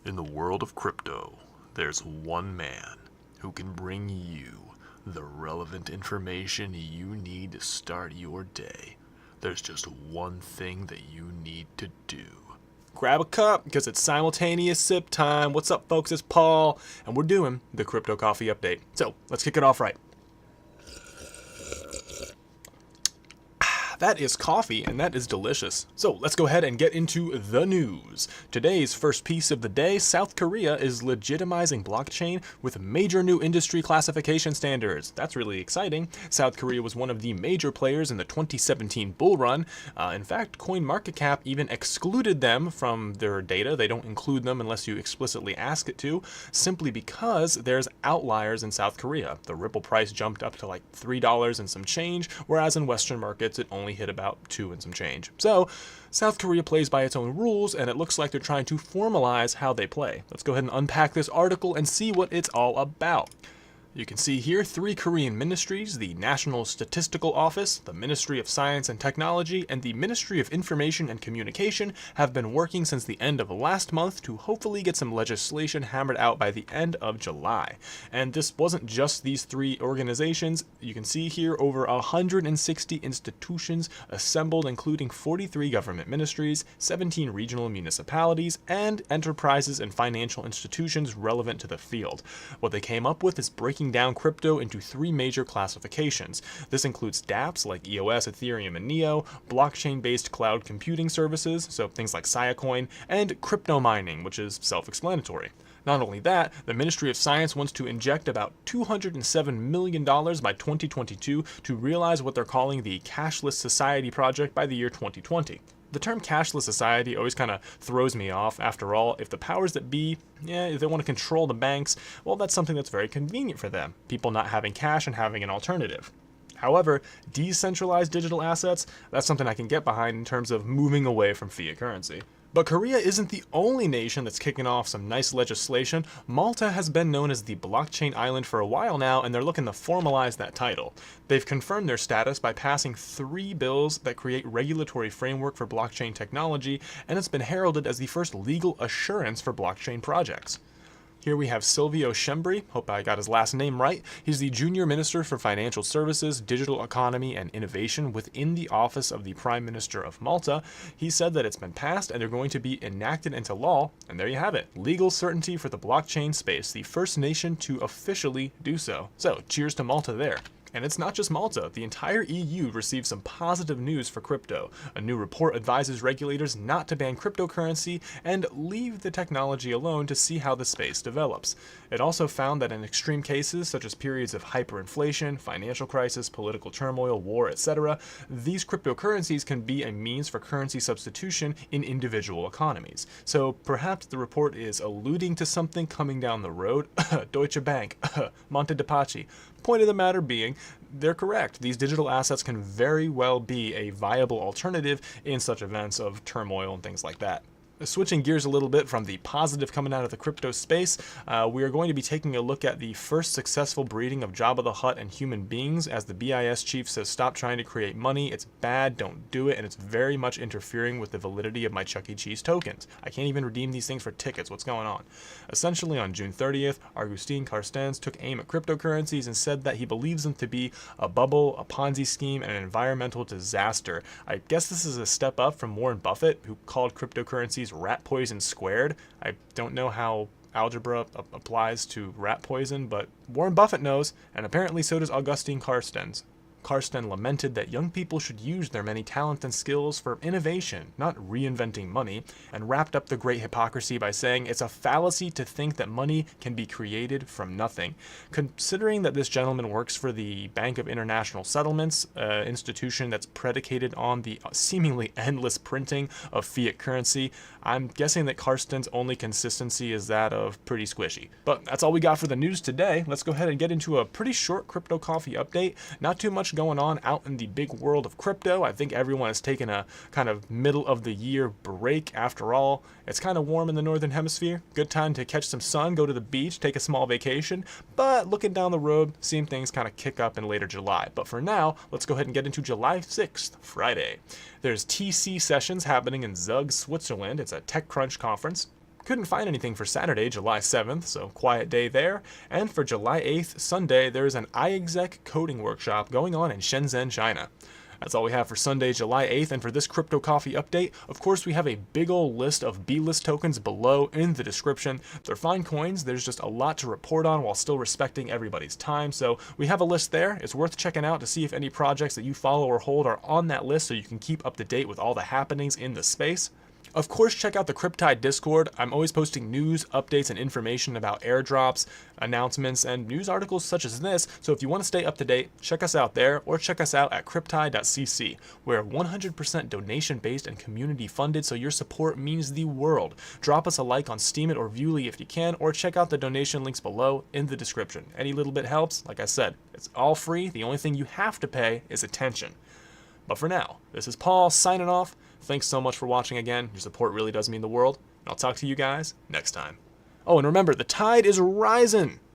In the world of crypto, there's one man who can bring you the relevant information you need to start your day. There's just one thing that you need to do. Grab a cup because it's simultaneous sip time. What's up, folks? It's Paul, and we're doing the Crypto Coffee Update. So let's kick it off right. That is coffee, and that is delicious. So let's go ahead and get into the news. Today's first piece of the day, South Korea is legitimizing blockchain with major new industry classification standards. That's really exciting. South Korea was one of the major players in the 2017 bull run. In fact, CoinMarketCap even excluded them from their data. They don't include them unless you explicitly ask it to, simply because there's outliers in South Korea. The Ripple price jumped up to like $3 and some change, whereas in Western markets it only hit about 2 and some change. So South Korea plays by its own rules, and it looks like they're trying to formalize how they play. Let's go ahead and unpack this article and see what it's all about. You can see here 3 Korean ministries: the National Statistical Office, the Ministry of Science and Technology, and the Ministry of Information and Communication have been working since the end of last month to hopefully get some legislation hammered out by the end of July. And this wasn't just these 3 organizations. You can see here over 160 institutions assembled, including 43 government ministries, 17 regional municipalities, and enterprises and financial institutions relevant to the field. What they came up with is breaking down crypto into 3 major classifications. This includes dApps like EOS, Ethereum, and Neo, blockchain-based cloud computing services, so things like Siacoin, and crypto mining, which is self-explanatory. Not only that, the Ministry of Science wants to inject about $207 million by 2022 to realize what they're calling the Cashless Society project by the year 2020. The term cashless society always kind of throws me off. After all, if the powers that be, if they want to control the banks, well, that's something that's very convenient for them, people not having cash and having an alternative. However, decentralized digital assets, that's something I can get behind in terms of moving away from fiat currency. But Korea isn't the only nation that's kicking off some nice legislation. Malta has been known as the blockchain island for a while now, and they're looking to formalize that title. They've confirmed their status by passing 3 bills that create regulatory framework for blockchain technology, and it's been heralded as the first legal assurance for blockchain projects. Here we have Silvio Schembri, hope I got his last name right. He's the Junior Minister for Financial Services, Digital Economy, and Innovation within the Office of the Prime Minister of Malta. He said that it's been passed and they're going to be enacted into law, and there you have it. Legal certainty for the blockchain space, the first nation to officially do so. So, cheers to Malta there. And it's not just Malta. The entire EU received some positive news for crypto. A new report advises regulators not to ban cryptocurrency and leave the technology alone to see how the space develops. It also found that in extreme cases, such as periods of hyperinflation, financial crisis, political turmoil, war, etc., these cryptocurrencies can be a means for currency substitution in individual economies. So perhaps the report is alluding to something coming down the road. Deutsche Bank, Monte dei Paschi. Point of the matter being, they're correct. These digital assets can very well be a viable alternative in such events of turmoil and things like that. Switching gears a little bit from the positive coming out of the crypto space, we are going to be taking a look at the first successful breeding of Jabba the Hutt and human beings, as the BIS chief says, stop trying to create money, it's bad, don't do it, and it's very much interfering with the validity of my Chuck E. Cheese tokens. I can't even redeem these things for tickets, what's going on? Essentially, on June 30th, Augustin Carstens took aim at cryptocurrencies and said that he believes them to be a bubble, a Ponzi scheme, and an environmental disaster. I guess this is a step up from Warren Buffett, who called cryptocurrencies rat poison squared. I don't know how algebra applies to rat poison, but Warren Buffett knows, and apparently so does Augustin Carstens. Carsten lamented that young people should use their many talents and skills for innovation, not reinventing money, and wrapped up the great hypocrisy by saying it's a fallacy to think that money can be created from nothing. Considering that this gentleman works for the Bank of International Settlements, an institution that's predicated on the seemingly endless printing of fiat currency, I'm guessing that Carsten's only consistency is that of pretty squishy. But that's all we got for the news today. Let's go ahead and get into a pretty short crypto coffee update. Not too much going on out in the big world of crypto. I think everyone has taken a kind of middle of the year break. After all, it's kind of warm in the northern hemisphere. Good time to catch some sun, go to the beach, take a small vacation. But looking down the road, seeing things kind of kick up in later July. But for now, let's go ahead and get into July 6th, Friday. There's TC sessions happening in Zug, Switzerland. It's a TechCrunch conference. Couldn't find anything for Saturday, July 7th, so quiet day there. And for July 8th, Sunday, there's an iExec coding workshop going on in Shenzhen, China. That's all we have for Sunday, July 8th, and for this Crypto Coffee update, of course we have a big ol' list of B-list tokens below in the description. They're fine coins, there's just a lot to report on while still respecting everybody's time, so we have a list there. It's worth checking out to see if any projects that you follow or hold are on that list so you can keep up to date with all the happenings in the space. Of course, check out the Cryptide Discord. I'm always posting news, updates, and information about airdrops, announcements, and news articles such as this, so if you want to stay up to date, check us out there, or check us out at cryptide.cc. We're 100% donation-based and community-funded, so your support means the world. Drop us a like on Steemit or Viewly if you can, or check out the donation links below in the description. Any little bit helps. Like I said, it's all free. The only thing you have to pay is attention. But for now, this is Paul signing off. Thanks so much for watching again. Your support really does mean the world. And I'll talk to you guys next time. Oh, and remember, the tide is rising.